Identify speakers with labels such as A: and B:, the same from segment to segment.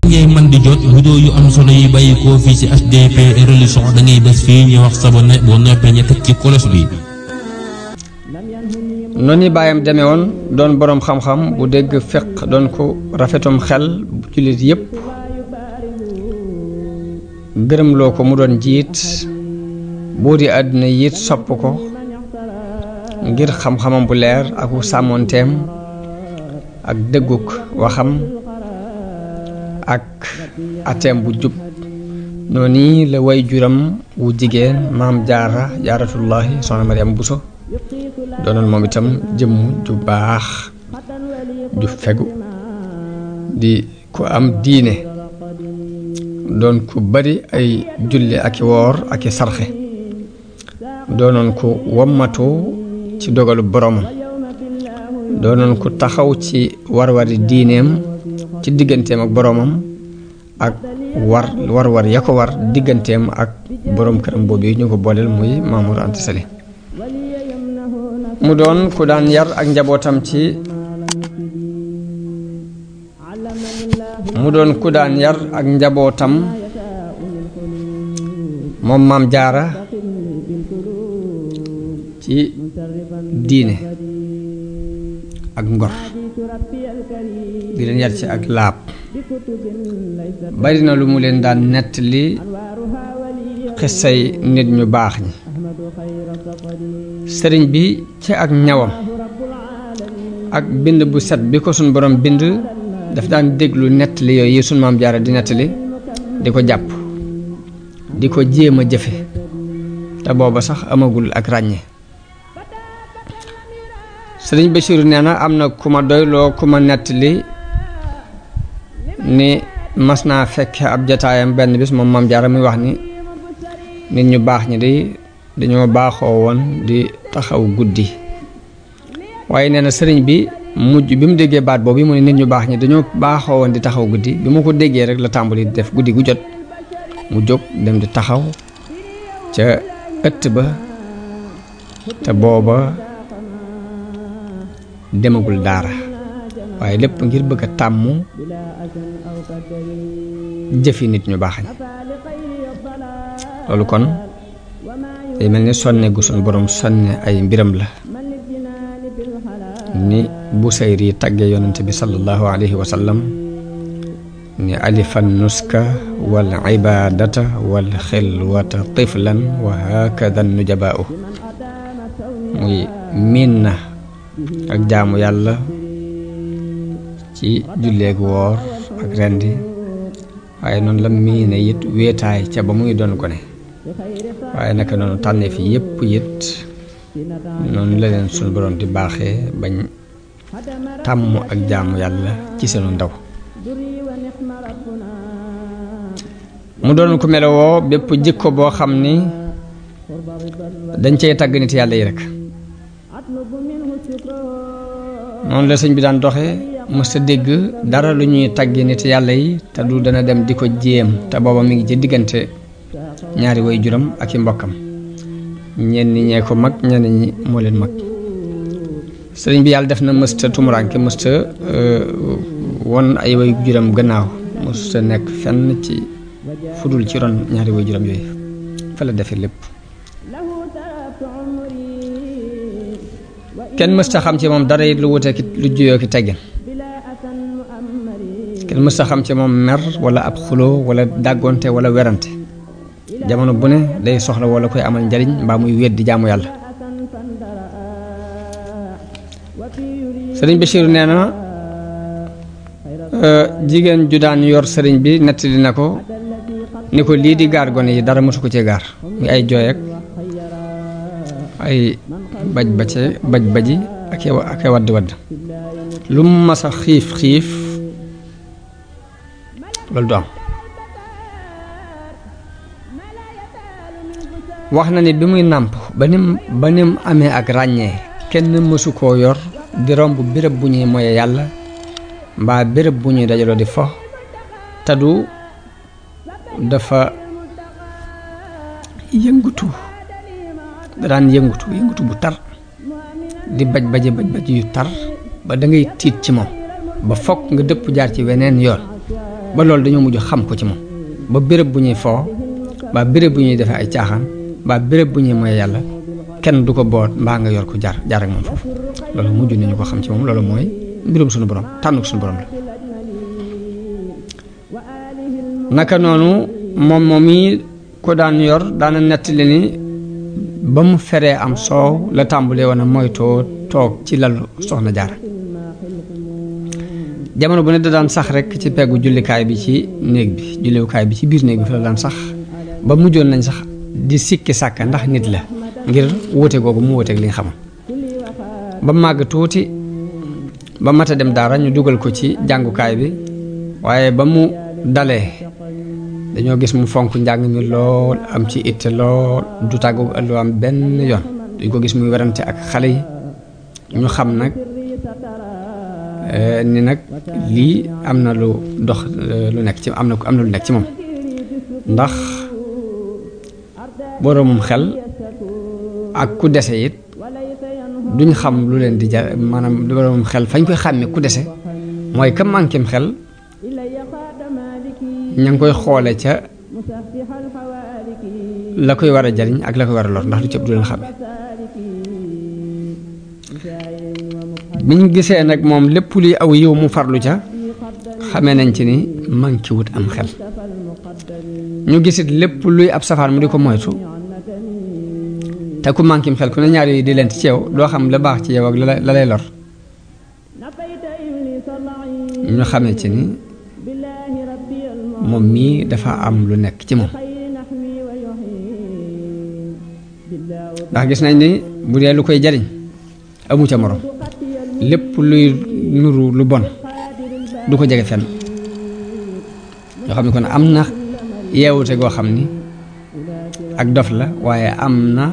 A: ngay man di jot vidéo yu am solo yi bàyyi ko fii ci HDP religion da ngay bés fii ñu wax sabone boo noppee ñu teg ci kolos bi.
B: noonu baayam demee woon doon boroom xam-xam bu dégg fiq doon ko rafetum xel bu jullit yépp gërëmloo ko mu doon jiit buuri àdduna yiit sopp ko ngir xam-xamam bu leer ak sàmmoonteem ak dëgguk waxam ak ateem bu jub noonu la way juram wu jigéen maam jaaratullahi soxna Mariam Buso doonoon moom itam jëmm ju baax ju fegu di ku am diine doon ku bari ay julli ak i woor ak i sarxe doonoon ku wommatu ci dogalu boromam doonoon ku taxaw ci war-wari diineem ci digganteem ak boromam ak war ya ko war digganteem ak borom këram boobu ñu ko booleel muy Mamour Anta Sali mu doon ku daan yar ak njabootam moom maam jaara ci diine ak ngor di leen yar ci ak laab bari na lu mu leen daan nettali xissay nit ñu baax ñi sëriñ bi ci ak ñawam ak bind bu set bi ko sun borom bind daf daan déglu nettali yooyu sun maam jaara di nettali di ko jàpp di ko jéem a jëfe te booba sax amagul ak ràññe sëriñ Bachir nee na am na ku ma doyloo ku ma nettali ni mas naa fekk ab jataayam benn bis moom maam jaara muy wax ni nit ñu baax ñi dañoo baaxoo woon di taxaw guddi waaye nee na sëriñ bi mujj bi mu déggee baat boobu mu ne nit ñu baax ñi dañoo baaxoo woon di taxaw guddi bi mu ko déggee rek la tàmbali di def guddi gu jot mu jóg dem di taxaw ca ëtt ba te booba demagul daara waaye lépp ngir bëgg a tàmm jëfi nit ñu baax ñi loolu kon day mel ni sonne gu sunu borom sonne ay mbiram la ni Busayri tàggee yonente bi sallallahu alayhi wa sallam ni alifan nuska wal ibadata wal xilwata tiflan wa hakada nujabaau muy miin na ak jaamu yàlla ci julleeg woor ak rendi waaye noonu la miine it wéetaay ca ba muy doon gone waaye naka noonu tànnee fi yépp it noonu la leen sunu borom di baaxee bañ tàmm ak jaamu yàlla ci seenu ndaw mu doon ko melowoo bépp jikko boo xam ni dañ cey tàgg nit yàlla yi rek noonu la sëñ bi daan doxe mës a dégg dara lu ñuy tàggi nit yàlla yi te du dana dem di ko jéem te booba mi ngi ci diggante ñaari way juram ak i mbokkam ñenn ñee ko mag ñenn ñi moo leen mag sëriñ bi yàlla def na mësta tumuraanke mësta won ay way juram gannaaw mësta nekk fenn ci fudul ci ron ñaari way juram yooyu fa la defe lépp kenn mësta xam ci moom dara it lu wute ki lu juyoo ki teggin kenn mësta xam ci moom mer wala ab xuloo wala dàggonte wala werante jamono bu ne day soxla wala koy amal njariñ mbaa muy weddi jaamu yàlla sëriñ Bachir nee na jigéen ju daan yor sëriñ bi nettali na ko ni ko lii di gaar gone yi dara mësu ko ci gaar muy ay jooy ak ay baji ak wadd lu mu mas a xiif loolu du am wax na ni bi muy nàmp ba nim amee ak ràññee kenn mësu koo yor di romb béréb bu ñuy moye yàlla mbaa béréb bu ñuy dajaloo di fo te du dafa yëngutu da daan yëngutu bu tar di baj yu tar ba da ngay tiit ci moom ba fokk nga dëpp jaar ci weneen yoon ba loolu dañoo mujj xam ko ci moom ba béréb bu ñuy foo ba béréb bu ñuy defee ay caaxaan ba béréb bu ñuy mooy yàlla kenn du ko boot mbaa nga yor ko jaar ak moom foofu loolu mujj nañu ko xam ci moom loolu mooy mbirum suñu borom tànn ko suñu borom la naka noonu moom yi ko daan yor daana nettali ni ba mu feree am soow la tàmbalee woon a moytoo toog ci lalu soxna Jaara jamono bu ne da daan sax rek ci peggu jullikaay bi ci néeg bi jullikaay bi ci biir néeg bi fa la daan sax ba mujjoon nañ sax di sikki sàkka ndax nit la ngir wóote googu mu wóoteeg li nga xamoon ba màgg tuuti ba mat a dem daara ñu dugal ko ci jàngukaay bi waaye ba mu dalee dañoo gis mu fonk njàng mi lool am ci itte lool du tàggu ëllu am benn yoon duñ ko gis muy werante ak xale yi ñu xam nag ni nag lii am na lu dox lu nekk ci am na lu nekk ci moom ndax boroomum xel ak ku dese it duñ xam lu leen di jar maanaam boroomum xel fañ koy xàmme ku dese mooy ka mànkim xel ña ngi koy xoole ca la koy war a jariñ ak la koy war a lor ndax lu ci ëpp du leen xàmme biñ gisee nag moom lépp luy aw yiw mu farlu ca xamee nañ ci ni manki wut am xel ñu gisit lépp luy ab safaan mu di ko moytu te ku mankim xel ku ne ñaar yooyu di leen ci yow doo xam la baax ci yow ak la lay lor ñu xamee ci ni moom mii dafa am lu nekk ci moom ndax gis nañ ni bu dee lu koy jariñ amu ca morom lépp luy nuru lu bon du ko jege fenn ñoo xam ne kon am na yeewute goo xam ni ak dof la waaye am na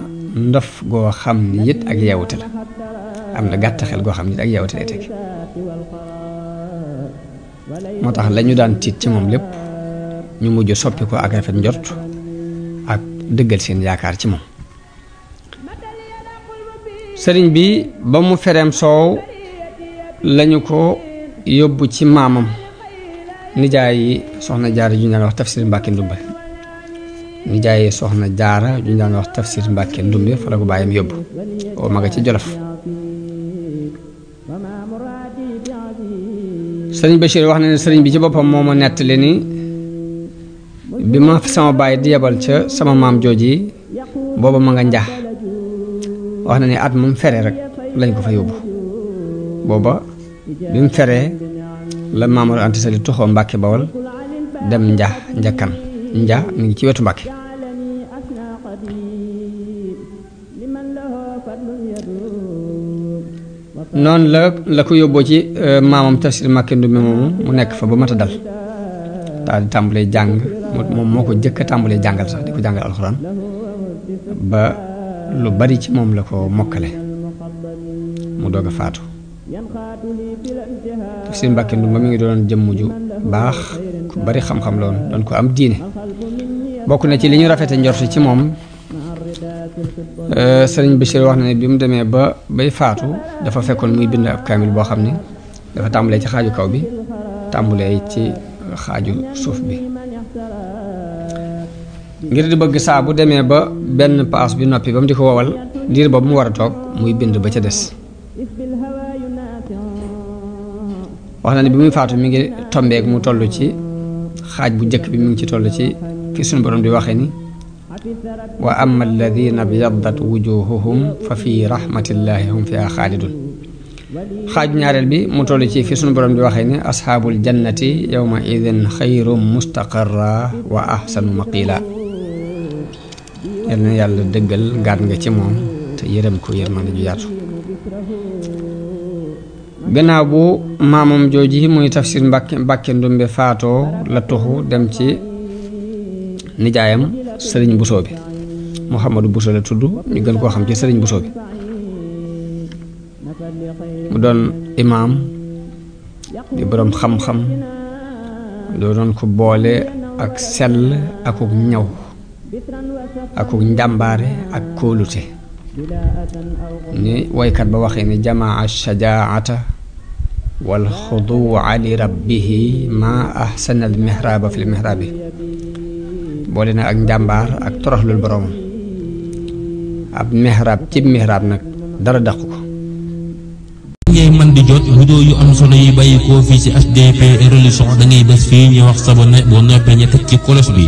B: ndof goo xam ni it ak yeewute la am na gàtt xel goo xam ni it ak yeewute lay teg moo tax lañu daan tiit ci moom lépp ñu mujj soppi ko ak rafet njort ak dëggal seen yaakaar ci moom sëriñ bi ba mu fereem soow lañu ko yóbbu ci maamam nijaay yi soxna jaara ju ñu daan wax tafsir Mbàkke Ndumbe nijaay yi soxna jaara ju ñu daan wax tafsir Mbàkke Ndumbe fa la ko bàyyam yóbbu oo ma nga ci Jolof sëriñ Bachir wax na ne sëriñ bi ci boppam moo ma nettali ni bi ma sama baay di yebal ca sama maam jooji booba ma nga njax wax na ni at mu fere rek lañ ko fa yóbbu booba bi mu feree la Maamor Anta Sali tuxoo Mbàkke Bawol dem njakkan mi ngi ci wetu Mbàkke noonu la ko yóbboo ci maamam tafsir Mbàkke Ndumbe moomu mu nekk fa ba mat a dal daal di tàmbalee jàng moom moo ko jëkk a tàmbalee jàngal sax di ko jàngal alxuraan ba lu bari ci moom la ko mokkale mu doog a faatu tafsir Mbàkke Ndumbe mi ngi doon jëmm ju baax ku bari xam-xam la woon doon ko am diine bokk na ci li ñu rafete njort ci moom sëriñ Bachir wax na ne bi mu demee bay faatu dafa fekkoon muy bind ab kaamil boo xam ni dafa tàmbalee ci xaaju kaw bi tàmbalee ci xaaju suuf bi ngir di bëgg saa bu demee ba benn paas bi noppi ba mu di ko wowal diir boobu mu war a toog muy bind ba ca des wax na ne bi muy faatu mi ngi tombeek mu toll ci xaaj bu njëkk bi mi ngi ci toll ci fi suñu borom di waxee ni wa amma alladina byaddat wujuhuhum fa fi rahmatillahi hum fiha xaalidun xaaju ñaareel bi mu toll ci fi suñu borom di waxee ni asxaabul jannati yawma idin xayrum mustaqarra wa ahsanu maqila yal na yàlla dëggal gaat nga ci moom te yërëm ko yërmande ju yaatu gannaaw bu maamam jooji muy tafsir Mbàkke Ndumbe faatoo la tuxu dem ci nijaayam sëriñ Buso bi Muhammadu Buso la tudd ñu gën koo xam ci sëriñ Buso bi mu doon imaam di boroom xam-xam doo doon ko boole ak sell akuk ñaw akuk njàmbaare ak kóolute ni woykat ba waxee ni jamaa shajaata wal xuduuca li rabbihi ma ahsana al mihraaba fi l mihraabi boole na ak njàmbaar ak toroxlul boroom ab mihraab ci mihraab nag dara daqu ko
A: ngay man di jot vidéo yu am solo yi bàyyi koo fii ci HDP religion da ngay bés fii ñu wax sabone boo noppee ñu teg ci kolos bi